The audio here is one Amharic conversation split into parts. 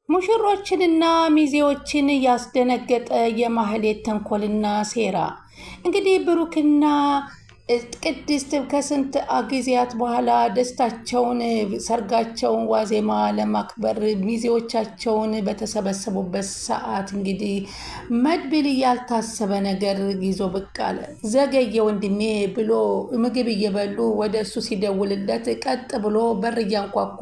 ሙሽሮችንና ሚዜዎችን ያስደነገጠ የማህሌት ተንኮልና ሴራ። እንግዲህ ብሩክና ቅድስት ከስንት ጊዜያት በኋላ ደስታቸውን ሰርጋቸውን ዋዜማ ለማክበር ሚዜዎቻቸውን በተሰበሰቡበት ሰዓት እንግዲህ መድብል ያልታሰበ ነገር ይዞ ብቅ አለ። ዘገየ ወንድሜ ብሎ ምግብ እየበሉ ወደ እሱ ሲደውልለት ቀጥ ብሎ በር እያንኳኳ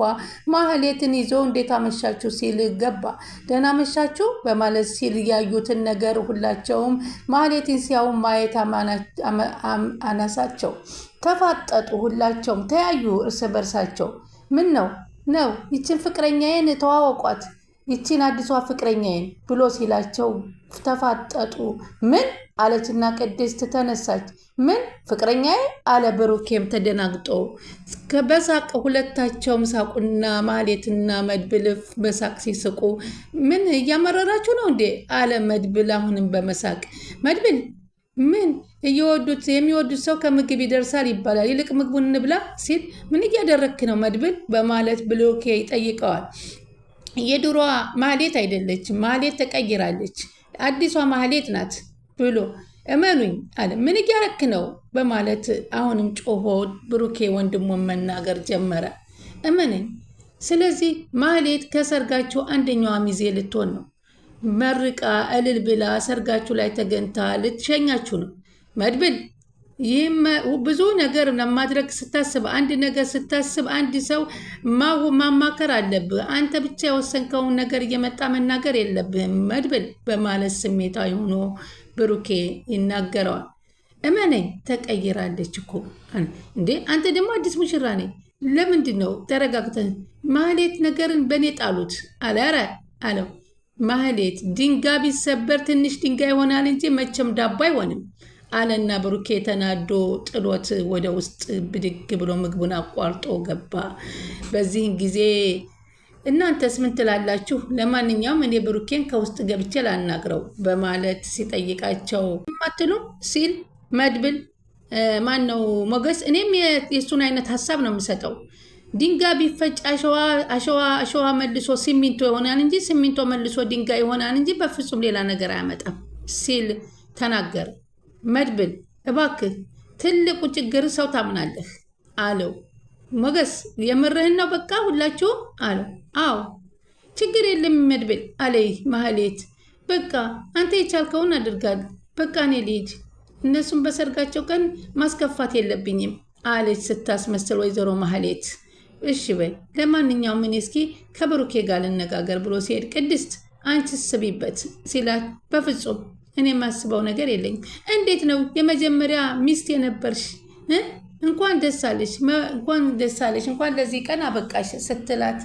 ማህሌትን ይዞ እንዴት አመሻችሁ ሲል ገባ። ደህና አመሻችሁ በማለት ሲል ያዩትን ነገር ሁላቸውም ማህሌትን ሲያዩ ማየት አነሳቸው። ተፋጠጡ። ሁላቸውም ተያዩ እርስ በርሳቸው። ምን ነው ይችን ፍቅረኛዬን ተዋወቋት፣ ይችን አዲሷ ፍቅረኛዬን ብሎ ሲላቸው ተፋጠጡ። ምን አለችና ቅድስት ተነሳች። ምን ፍቅረኛዬ አለ ብሩኬም ተደናግጦ። በሳቅ ሁለታቸውም ሳቁና ማህሌትና መድብል በሳቅ ሲስቁ ምን እያመረራችሁ ነው እንዴ አለ መድብል አሁንም በመሳቅ። መድብል ምን የሚወዱት ሰው ከምግብ ይደርሳል ይባላል፣ ይልቅ ምግቡን እንብላ ሲል ምን እያደረክ ነው መድብል በማለት ብሩኬ ይጠይቀዋል። የድሮዋ ማህሌት አይደለችም፣ ማህሌት ተቀይራለች፣ አዲሷ ማህሌት ናት ብሎ እመኑኝ አለ። ምን እያረክ ነው በማለት አሁንም ጮሆ ብሩኬ ወንድሙን መናገር ጀመረ። እመነኝ፣ ስለዚህ ማህሌት ከሰርጋችሁ አንደኛዋ ሚዜ ልትሆን ነው። መርቃ እልል ብላ ሰርጋችሁ ላይ ተገኝታ ልትሸኛችሁ ነው። መድብል ይህም ብዙ ነገር ለማድረግ ስታስብ አንድ ነገር ስታስብ አንድ ሰው ማማከር አለብህ። አንተ ብቻ የወሰንከውን ነገር እየመጣ መናገር የለብህም መድብል በማለት ስሜታዊ ሆኖ ብሩኬ ይናገረዋል። እመነኝ ተቀይራለች እኮ እንዴ! አንተ ደግሞ አዲስ ሙሽራ ነኝ። ለምንድን ነው ተረጋግተን ማህሌት ነገርን በእኔ ጣሉት አለ አለው። ማህሌት ድንጋይ ቢሰበር ትንሽ ድንጋይ ይሆናል እንጂ መቼም ዳቦ አይሆንም አለና ብሩኬ ተናዶ ጥሎት ወደ ውስጥ ብድግ ብሎ ምግቡን አቋርጦ ገባ። በዚህን ጊዜ እናንተስ ምን ትላላችሁ? ለማንኛውም እኔ ብሩኬን ከውስጥ ገብቼ ላናግረው በማለት ሲጠይቃቸው ማትሉም ሲል መድብል ማን ነው ሞገስ፣ እኔም የሱን አይነት ሀሳብ ነው የምሰጠው። ድንጋይ ቢፈጭ አሸዋ መልሶ ሲሚንቶ ይሆናል እንጂ ሲሚንቶ መልሶ ድንጋይ ይሆናል እንጂ በፍጹም ሌላ ነገር አያመጣም ሲል ተናገረ። መድብል እባክህ ትልቁ ችግር ሰው ታምናለህ አለው። ሞገስ የምርህን ነው በቃ ሁላችሁም አለው። አዎ ችግር የለም መድብል አለ ማህሌት። በቃ አንተ የቻልከውን አድርጋል፣ በቃ እኔ ልሂድ፣ እነሱም በሰርጋቸው ቀን ማስከፋት የለብኝም አለች ስታስመስል ወይዘሮ ማህሌት። እሺ በይ ለማንኛውም እኔ እስኪ ከብሩኬ ጋር ልነጋገር ብሎ ሲሄድ ቅድስት አንቺ ስቢበት ሲላት በፍጹም እኔ የማስበው ነገር የለኝም። እንዴት ነው የመጀመሪያ ሚስት የነበርሽ እንኳን ደስ አለሽ፣ እንኳን ለዚህ ቀን አበቃሽ ስትላት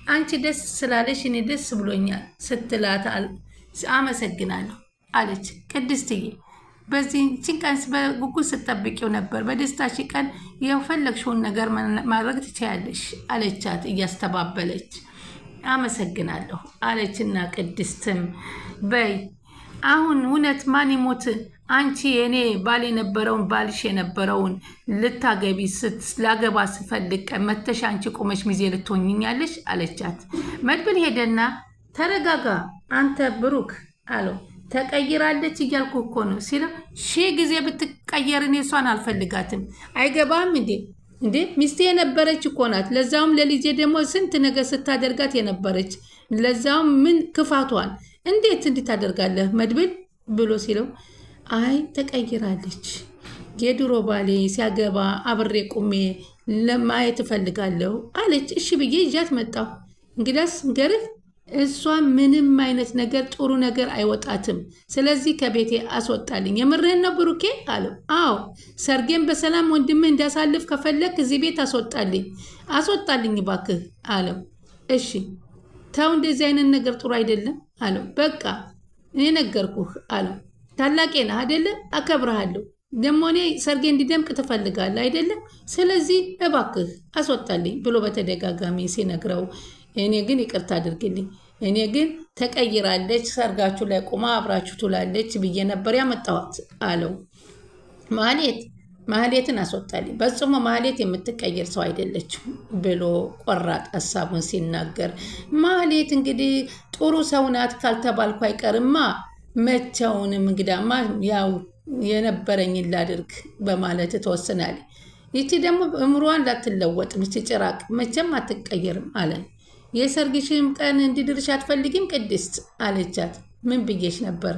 አንቺ ደስ ስላለሽ እኔ ደስ ብሎኛል ስትላት አመሰግናለሁ አለች። ቅድስትዬ በዚህ ቀን በጉጉት ስትጠብቂው ነበር፣ በደስታሽ ቀን የፈለግሽውን ነገር ማድረግ ትችያለሽ አለቻት እያስተባበለች። አመሰግናለሁ አለችና ቅድስትም በይ አሁን እውነት ማን ይሞት አንቺ የኔ ባል የነበረውን ባልሽ የነበረውን ልታገቢ ላገባ ስፈልግ መተሽ አንቺ ቆመሽ ሚዜ ልትሆኝኛለሽ አለቻት። መድብል ሄደና ተረጋጋ አንተ ብሩክ አለው። ተቀይራለች እያልኩ እኮ ነው ሲለው ሺህ ጊዜ ብትቀየር እኔ እሷን አልፈልጋትም። አይገባም እንዴ ሚስቴ የነበረች እኮ ናት። ለዛውም ለልጄ ደግሞ ስንት ነገር ስታደርጋት የነበረች፣ ለዛውም ምን ክፋቷን እንዴት ታደርጋለህ መድብል ብሎ ሲለው አይ ተቀይራለች፣ የድሮ ባሌ ሲያገባ አብሬ ቁሜ ለማየት እፈልጋለሁ አለች። እሺ ብዬ ይዣት መጣሁ። እንግዳስ ገርህ እሷ ምንም አይነት ነገር ጥሩ ነገር አይወጣትም፣ ስለዚህ ከቤቴ አስወጣልኝ። የምርህን ነው ብሩኬ አለው። አዎ ሰርጌን በሰላም ወንድምህ እንዳሳልፍ ከፈለክ እዚህ ቤት አስወጣልኝ እባክህ አለው። እሺ ተው እንደዚህ አይነት ነገር ጥሩ አይደለም አለው። በቃ እኔ ነገርኩህ አለው። ታላቄ ነህ አይደለ? አከብረሃለሁ። ደግሞ እኔ ሰርጌ እንዲደምቅ ትፈልጋለህ አይደለም? ስለዚህ እባክህ አስወጣልኝ ብሎ በተደጋጋሚ ሲነግረው እኔ ግን ይቅርታ አድርግልኝ፣ እኔ ግን ተቀይራለች፣ ሰርጋችሁ ላይ ቆማ አብራችሁ ትውላለች ብዬ ነበር ያመጣኋት አለው። ማህሌትን አስወጣልኝ፣ በጽሞ ማህሌት የምትቀየር ሰው አይደለችም ብሎ ቆራጥ ሀሳቡን ሲናገር ማህሌት እንግዲህ ጥሩ ሰው ናት ካልተባልኩ አይቀርማ መቼውንም እንግዳማ ያው የነበረኝን ላድርግ በማለት ትወስናለች። ይቺ ደግሞ እምሯን ላትለወጥ ምች ጭራቅ መቼም አትቀየርም አለ። የሰርግሽም ቀን እንዲድርሽ አትፈልጊም ቅድስት አለቻት። ምን ብዬሽ ነበር?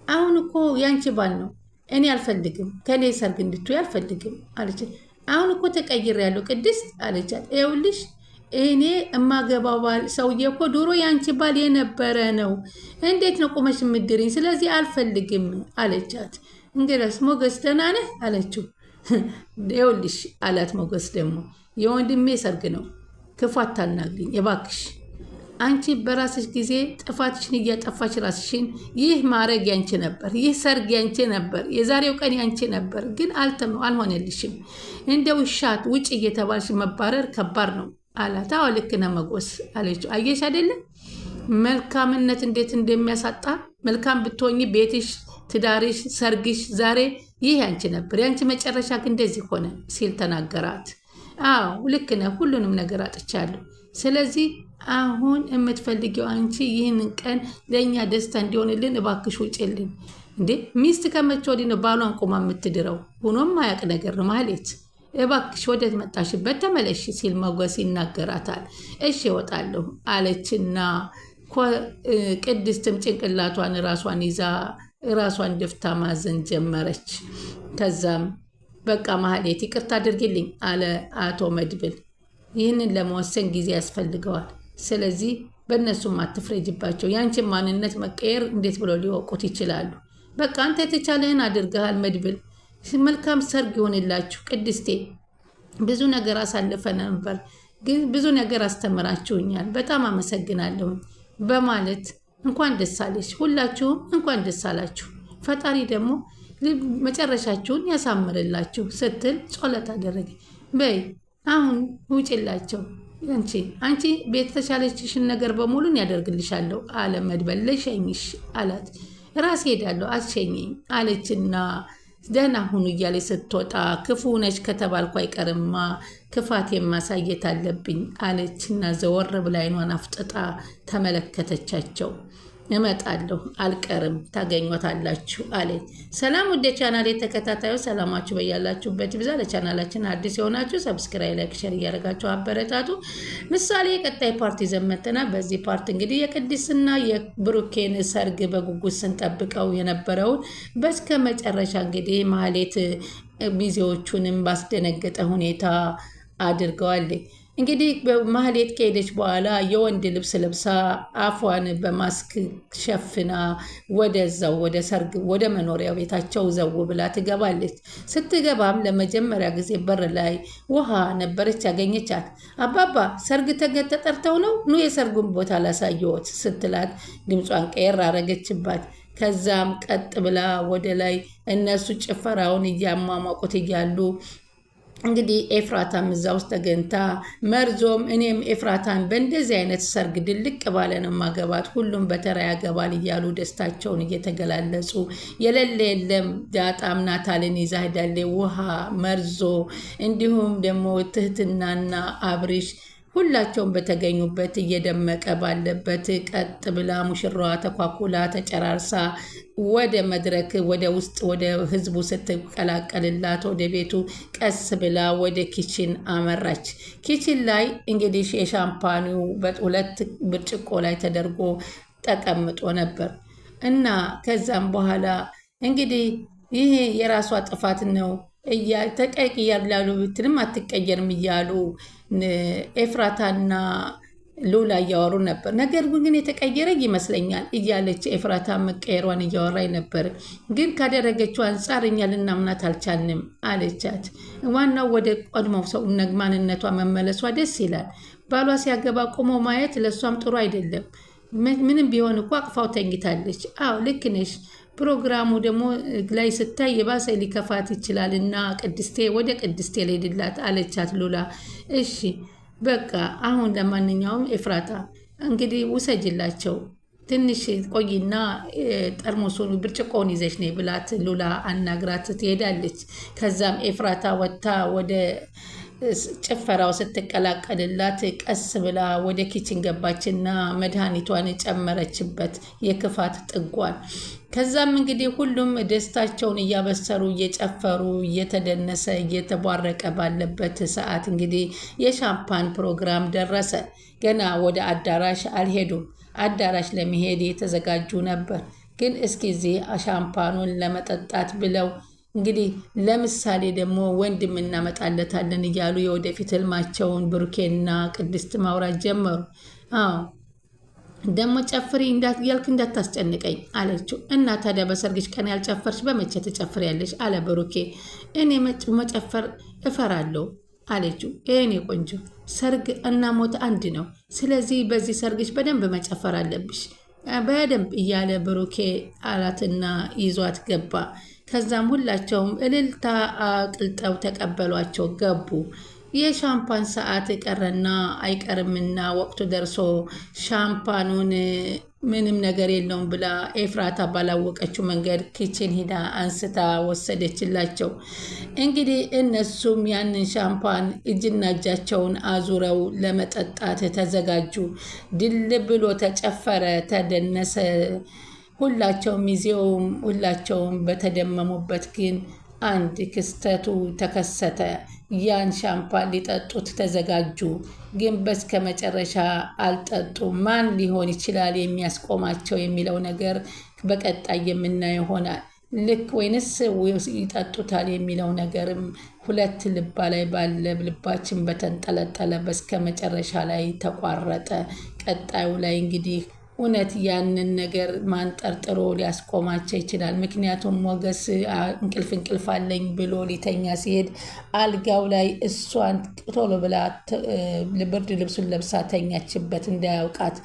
አሁን እኮ ያንቺ ባል ነው። እኔ አልፈልግም፣ ከኔ ሰርግ እንድትይ አልፈልግም አለች። አሁን እኮ ተቀይሬያለሁ ቅድስት አለቻት። ይኸውልሽ እኔ እማገባው ባል ሰውዬ እኮ ድሮ ያንቺ ባል የነበረ ነው። እንዴት ነው ቁመሽ የምትድሪኝ? ስለዚህ አልፈልግም አለቻት። እንግዲያስ ሞገስ ደህና ነህ አለችው። ይኸውልሽ አላት ሞገስ ደግሞ የወንድሜ ሰርግ ነው፣ ክፉ አታናግሪኝ እባክሽ። አንቺ በራስሽ ጊዜ ጥፋትሽን እያጠፋሽ ራስሽን። ይህ ማረግ ያንቺ ነበር፣ ይህ ሰርግ ያንቺ ነበር፣ የዛሬው ቀን ያንቺ ነበር፣ ግን አልሆነልሽም። እንደ ውሻት ውጭ እየተባልሽ መባረር ከባድ ነው አላት። አዎ ልክ ነህ መጎስ አለችው። አየሽ አይደለም መልካምነት እንዴት እንደሚያሳጣ። መልካም ብትሆኚ ቤትሽ፣ ትዳርሽ፣ ሰርግሽ ዛሬ ይህ ያንቺ ነበር፣ ያንቺ መጨረሻ ግን እንደዚህ ሆነ ሲል ተናገራት። አዎ ልክ ነህ፣ ሁሉንም ነገር አጥቻለሁ። ስለዚህ አሁን የምትፈልጊው አንቺ ይህንን ቀን ለእኛ ደስታ እንዲሆንልን እባክሽ ውጭልን። እንዴ ሚስት ከመቼ ወዲህ ነው ባሏን ቆማ የምትድረው? ሆኖም ማያቅ ነገር ነው ማህሌት፣ እባክሽ ወደ መጣሽበት ተመለሽ ሲል ሞገስ ይናገራታል። እሺ እወጣለሁ አለችና ቅድስትም ጭንቅላቷን ራሷን ይዛ ራሷን ደፍታ ማዘን ጀመረች። ከዛም በቃ ማህሌት ይቅርታ አድርጊልኝ አለ አቶ መድብል። ይህንን ለመወሰን ጊዜ ያስፈልገዋል። ስለዚህ በእነሱም አትፍረጅባቸው። ያንቺን ማንነት መቀየር እንዴት ብለው ሊወቁት ይችላሉ? በቃ አንተ የተቻለህን አድርገሃል መድብል። መልካም ሰርግ ይሆንላችሁ። ቅድስቴ ብዙ ነገር አሳልፈን ነበር፣ ግን ብዙ ነገር አስተምራችሁኛል። በጣም አመሰግናለሁኝ በማለት እንኳን ደስ አለሽ፣ ሁላችሁም እንኳን ደስ አላችሁ፣ ፈጣሪ ደግሞ መጨረሻችሁን ያሳምርላችሁ ስትል ጸሎት አደረገ። በይ አሁን ውጭላቸው። አንቺ የተሻለችሽን ነገር በሙሉን ያደርግልሻለሁ አለ መድበል። ለሸኝሽ አላት። ራስ ሄዳለሁ አትሸኘኝ አለችና ደህና ሁኑ እያለች ስትወጣ ክፉ ነች ከተባልኩ አይቀርማ ክፋት የማሳየት አለብኝ አለችና ዘወር ብላ ዓይኗን አፍጥጣ ተመለከተቻቸው። እመጣለሁ አልቀርም ታገኟታላችሁ አለ። ሰላም ወደ ቻናሌ ተከታታዮች ሰላማችሁ በያላችሁበት ይብዛ። ለቻናላችን አዲስ የሆናችሁ ሰብስክራይብ፣ ላይክ፣ ሼር እያደረጋችሁ አበረታቱ። ምሳሌ የቀጣይ ፓርቲ ዘመተና በዚህ ፓርቲ እንግዲህ የቅድስና የብሩኬን ሰርግ በጉጉት ስንጠብቀው የነበረውን በስከ መጨረሻ እንግዲህ ማህሌት ሚዜዎቹንም ባስደነገጠ ሁኔታ አድርገዋል። እንግዲህ ማህሌት ከሄደች በኋላ የወንድ ልብስ ለብሳ አፏን በማስክ ሸፍና ወደዛው ወደ ሰርግ ወደ መኖሪያ ቤታቸው ዘው ብላ ትገባለች። ስትገባም ለመጀመሪያ ጊዜ በር ላይ ውሃ ነበረች ያገኘቻት። አባባ ሰርግ ተጠርተው ነው ኑ የሰርጉን ቦታ ላሳየዎት ስትላት ድምጿን ቀየር አረገችባት። ከዛም ቀጥ ብላ ወደ ላይ እነሱ ጭፈራውን እያሟሟቁት እያሉ እንግዲህ ኤፍራታም እዛ ውስጥ ተገኝታ መርዞም እኔም ኤፍራታን በእንደዚህ አይነት ሰርግ ድልቅ ባለ ነው ማገባት፣ ሁሉም በተራ ያገባል እያሉ ደስታቸውን እየተገላለጹ የሌለ የለም ዳጣም ናታልን ይዛ ሄዳለች። ውሃ መርዞ እንዲሁም ደግሞ ትህትናና አብሪሽ ሁላቸውም በተገኙበት እየደመቀ ባለበት ቀጥ ብላ ሙሽራዋ ተኳኩላ ተጨራርሳ ወደ መድረክ ወደ ውስጥ ወደ ህዝቡ ስትቀላቀልላት ወደ ቤቱ ቀስ ብላ ወደ ኪችን አመራች። ኪችን ላይ እንግዲህ የሻምፓኒው በሁለት ብርጭቆ ላይ ተደርጎ ተቀምጦ ነበር እና ከዛም በኋላ እንግዲህ ይሄ የራሷ ጥፋት ነው ተቀይር ያሉ ብትልም አትቀየርም እያሉ ኤፍራታና ሉላ እያወሩ ነበር። ነገር ግን የተቀየረ ይመስለኛል እያለች ኤፍራታ መቀየሯን እያወራኝ ነበር፣ ግን ካደረገችው አንጻር እኛ ልናምናት አልቻልንም አለቻት። ዋናው ወደ ቀድሞው ሰው ማንነቷ መመለሷ ደስ ይላል። ባሏ ሲያገባ ቆሞ ማየት ለእሷም ጥሩ አይደለም። ምንም ቢሆን እኮ አቅፋው ተኝታለች። አዎ ልክ ነሽ። ፕሮግራሙ ደግሞ ላይ ስታይ የባሰ ሊከፋት ይችላል እና ቅድስቴ ወደ ቅድስቴ ልሄድላት አለቻት ሉላ። እሺ በቃ አሁን ለማንኛውም ኤፍራታ እንግዲህ ውሰጅላቸው ትንሽ ቆይና ጠርሙሱን ብርጭቆውን ይዘሽ ነይ ብላት ሉላ አናግራት ትሄዳለች። ከዛም ኤፍራታ ወጥታ ወደ ጭፈራው ስትቀላቀልላት ቀስ ብላ ወደ ኪችን ገባችና መድኃኒቷን ጨመረችበት የክፋት ጥጓን። ከዛም እንግዲህ ሁሉም ደስታቸውን እያበሰሩ እየጨፈሩ እየተደነሰ እየተቧረቀ ባለበት ሰዓት እንግዲህ የሻምፓን ፕሮግራም ደረሰ። ገና ወደ አዳራሽ አልሄዱም። አዳራሽ ለመሄድ የተዘጋጁ ነበር። ግን እስኪ እዚህ ሻምፓኑን ለመጠጣት ብለው እንግዲህ ለምሳሌ ደግሞ ወንድም እናመጣለታለን እያሉ የወደፊት ህልማቸውን ብሩኬና ቅድስት ማውራት ጀመሩ። አዎ ደግሞ ጨፍሪ ያልክ እንዳታስጨንቀኝ አለችው። እና ታዲያ በሰርግሽ ቀን ያልጨፈርሽ በመቼ ትጨፍሪያለሽ? አለ ብሩኬ። እኔ መጨፈር እፈራለሁ አለችው። የኔ ቆንጆ ሰርግ እና ሞት አንድ ነው። ስለዚህ በዚህ ሰርግሽ በደንብ መጨፈር አለብሽ በደንብ እያለ ብሩኬ አላትና ይዟት ገባ። ከዛም ሁላቸውም እልልታ አቅልጠው ተቀበሏቸው ገቡ። የሻምፓን ሰዓት ቀረና አይቀርምና ወቅቱ ደርሶ ሻምፓኑን ምንም ነገር የለውም ብላ ኤፍራታ ባላወቀችው መንገድ ኪችን ሂዳ አንስታ ወሰደችላቸው። እንግዲህ እነሱም ያንን ሻምፓን እጅና እጃቸውን አዙረው ለመጠጣት ተዘጋጁ። ድል ብሎ ተጨፈረ፣ ተደነሰ። ሁላቸውም ሚዜውም ሁላቸውም በተደመሙበት ግን አንድ ክስተቱ ተከሰተ። ያን ሻምፓን ሊጠጡት ተዘጋጁ፣ ግን በስከ መጨረሻ አልጠጡ። ማን ሊሆን ይችላል የሚያስቆማቸው የሚለው ነገር በቀጣይ የምናየው ይሆናል። ልክ ወይንስ ይጠጡታል የሚለው ነገርም ሁለት ልባ ላይ ባለ ልባችን በተንጠለጠለ በስከ መጨረሻ ላይ ተቋረጠ። ቀጣዩ ላይ እንግዲህ እውነት ያንን ነገር ማንጠርጥሮ ሊያስቆማቸው ይችላል። ምክንያቱም ሞገስ እንቅልፍ አለኝ ብሎ ሊተኛ ሲሄድ አልጋው ላይ እሷን ቶሎ ብላ ብርድ ልብሱን ለብሳ ተኛችበት እንዳያውቃት።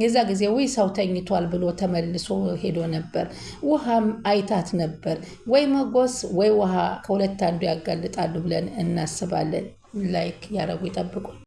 የዛ ጊዜ ወይ ሰው ተኝቷል ብሎ ተመልሶ ሄዶ ነበር። ውሃም አይታት ነበር። ወይ ሞገስ ወይ ውሃ ከሁለት አንዱ ያጋልጣሉ ብለን እናስባለን። ላይክ ያረጉ ይጠብቁ።